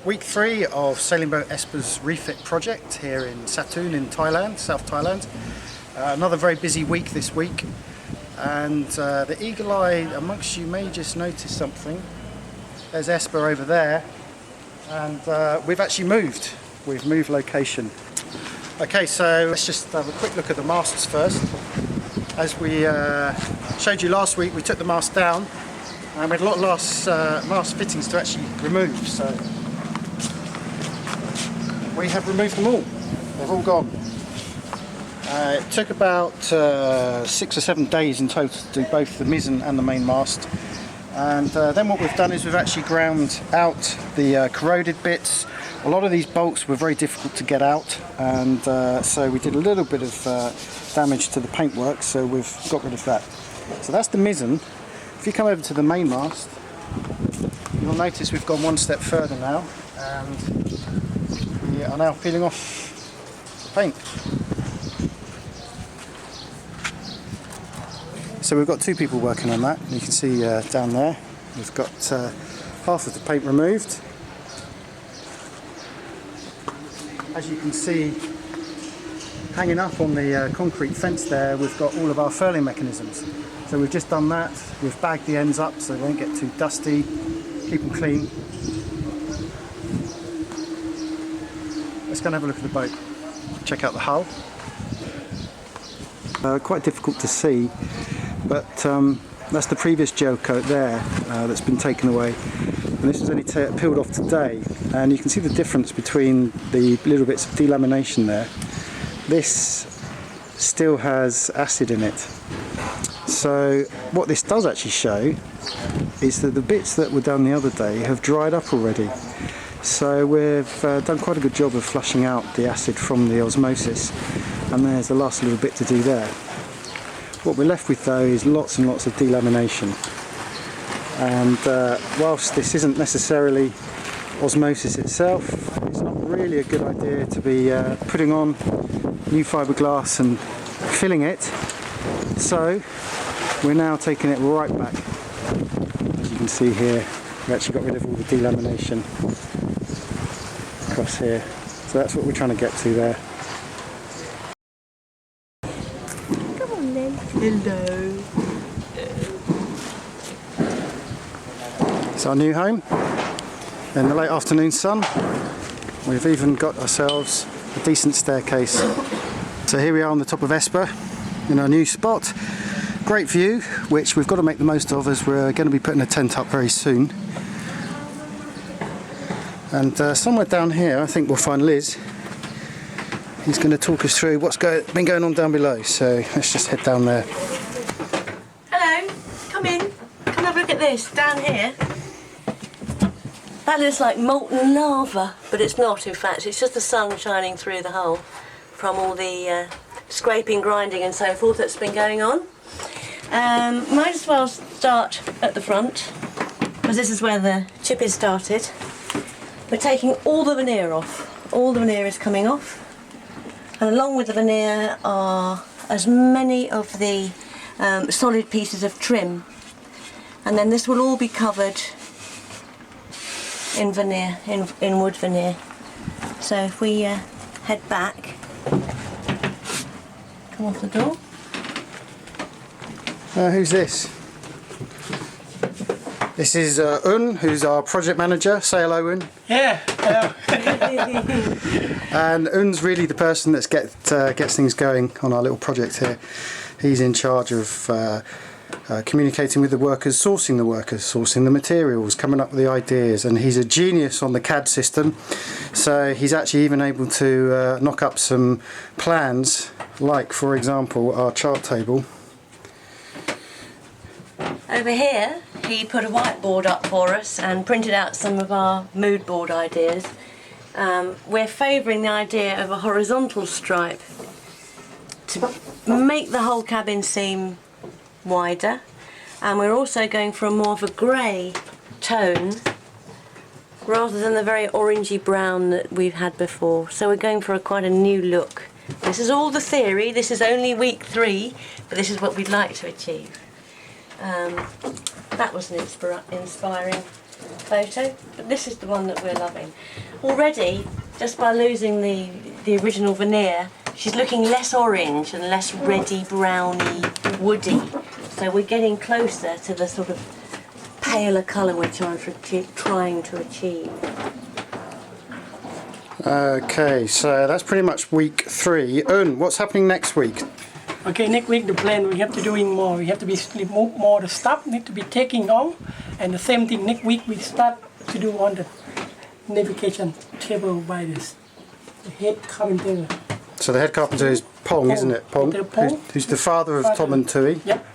Week 3 of Sailing Boat Esper's Refit project here in Satun in Thailand, South Thailand. Another very busy week this week, and the eagle eye amongst you may just notice something. There's Esper over there, and we've actually moved. We've moved location. Okay, so let's just have a quick look at the masts first. As we showed you last week, we took the mast down and we had a lot of mast fittings to actually remove, so we have removed them all. They've all gone. It took about 6 or 7 days in total to do both the mizzen and the main mast, and then what we've done is we've actually ground out the corroded bits. A lot of these bolts were very difficult to get out, and so we did a little bit of damage to the paintwork, so we've got rid of that. So that's the mizzen. If you come over to the main mast, you'll notice we've gone one step further now, and we are now peeling off the paint. So we've got 2 people working on that. You can see down there we've got half of the paint removed. As you can see, hanging up on the concrete fence there, we've got all of our furling mechanisms. So we've just done that. We've bagged the ends up so they won't get too dusty, keep them clean. Let's go and have a look at the boat, check out the hull. Quite difficult to see, but that's the previous gel coat there that's been taken away. And this was only peeled off today, and you can see the difference between the little bits of delamination there. This still has acid in it. So what this does actually show is that the bits that were done the other day have dried up already. So we've done quite a good job of flushing out the acid from the osmosis, and there's the last little bit to do there. What we're left with though is lots and lots of delamination. And whilst this isn't necessarily osmosis itself, it's not really a good idea to be putting on new fiberglass and filling it. So we're now taking it right back. As you can see here, we actually got rid of all the delamination across here. So that's what we're trying to get to there. Come on then. Hello. It's our new home in the late afternoon sun. We've even got ourselves a decent staircase. So here we are on the top of Esper in our new spot. Great view, which we've got to make the most of as we're going to be putting a tent up very soon. And somewhere down here I think we'll find Liz. He's going to talk us through what's been going on down below, so let's just head down there. Hello, come in. Come have a look at this, down here. That looks like molten lava, but it's not in fact, it's just the sun shining through the hole from all the scraping, grinding and so forth that's been going on. Might as well start at the front, because this is where the chip is started. We're taking all the veneer off. All the veneer is coming off, and along with the veneer are as many of the solid pieces of trim, and then this will all be covered in veneer, in wood veneer. So if we head back, come off the door. Who's this? This is Un, who's our project manager. Say hello, Un. Yeah, hello. And Un's really the person that gets things going on our little project here. He's in charge of communicating with the workers, sourcing the materials, coming up with the ideas, and he's a genius on the CAD system. So he's actually even able to knock up some plans, like for example our chart table. Over here he put a whiteboard up for us and printed out some of our mood board ideas. We're favouring the idea of a horizontal stripe to make the whole cabin seem wider, and we're also going for a more of a grey tone rather than the very orangey brown that we've had before. So we're going for quite a new look. This is all the theory, this is only week 3, but this is what we'd like to achieve. That was an inspiring photo, but this is the one that we're loving. Already, just by losing the original veneer, she's looking less orange and less reddy, browny, woody. So we're getting closer to the sort of paler colour we're trying to achieve. Okay, so that's pretty much week 3. What's happening next week? Okay, next week the plan we have to doing more. We have to be remove more the stuff need to be taking on, and the same thing next week we start to do on the navigation table by this the head carpenter. So the head carpenter is Pong, isn't it? Pong, who's the father of Tom and Tui. Yep.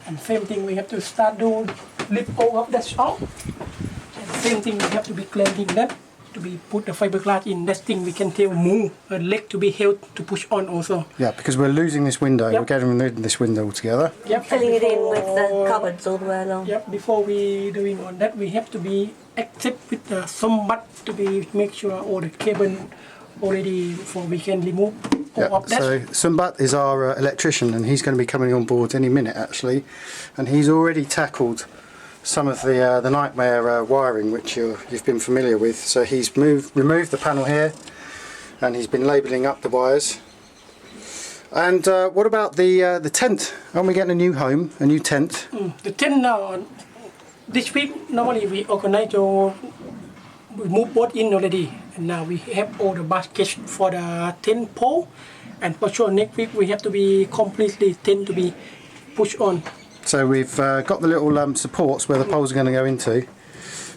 And same thing we have to start do lift all of that shop. And same thing we have to be cleaning that. To be put the fiberglass in, that thing we can tell move a leg to be held to push on also. Yeah, because we're losing this window. Yep. We're getting rid of this window altogether. Yep. Filling it in with the cupboards all the way along. Yep. Before we doing on that, we have to be active with some mud to be make sure all the cable already before we can remove all of that. So Sumbat is our electrician, and he's going to be coming on board any minute actually, and he's already tackled some of the nightmare wiring which you've been familiar with. So he's removed the panel here, and he's been labelling up the wires. And what about the tent? Aren't we getting a new home, a new tent? The tent now, this week normally we organize to move boat in already, and now we have all the baskets for the tent pole, and for sure next week we have to be completely tent to be pushed on. So we've got the little supports where the poles are going to go into,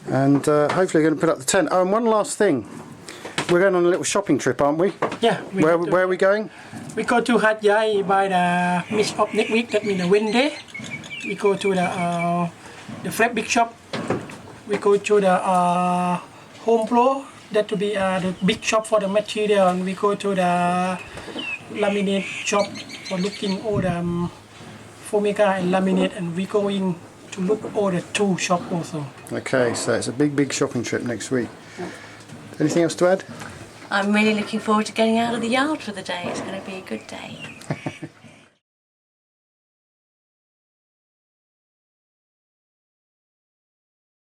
and hopefully we're going to put up the tent. Oh, and one last thing. We're going on a little shopping trip, aren't we? Yeah. Where are we going? We go to Hat Yai by the mid of next week, that means the Wednesday. We go to the flat big shop. We go to the Home Pro, that will be the big shop for the material, and we go to the laminate shop for looking all the Formica and laminate, and we going to look all the tool shop also. Okay, so it's a big shopping trip next week. Anything else to add? I'm really looking forward to getting out of the yard for the day. It's going to be a good day.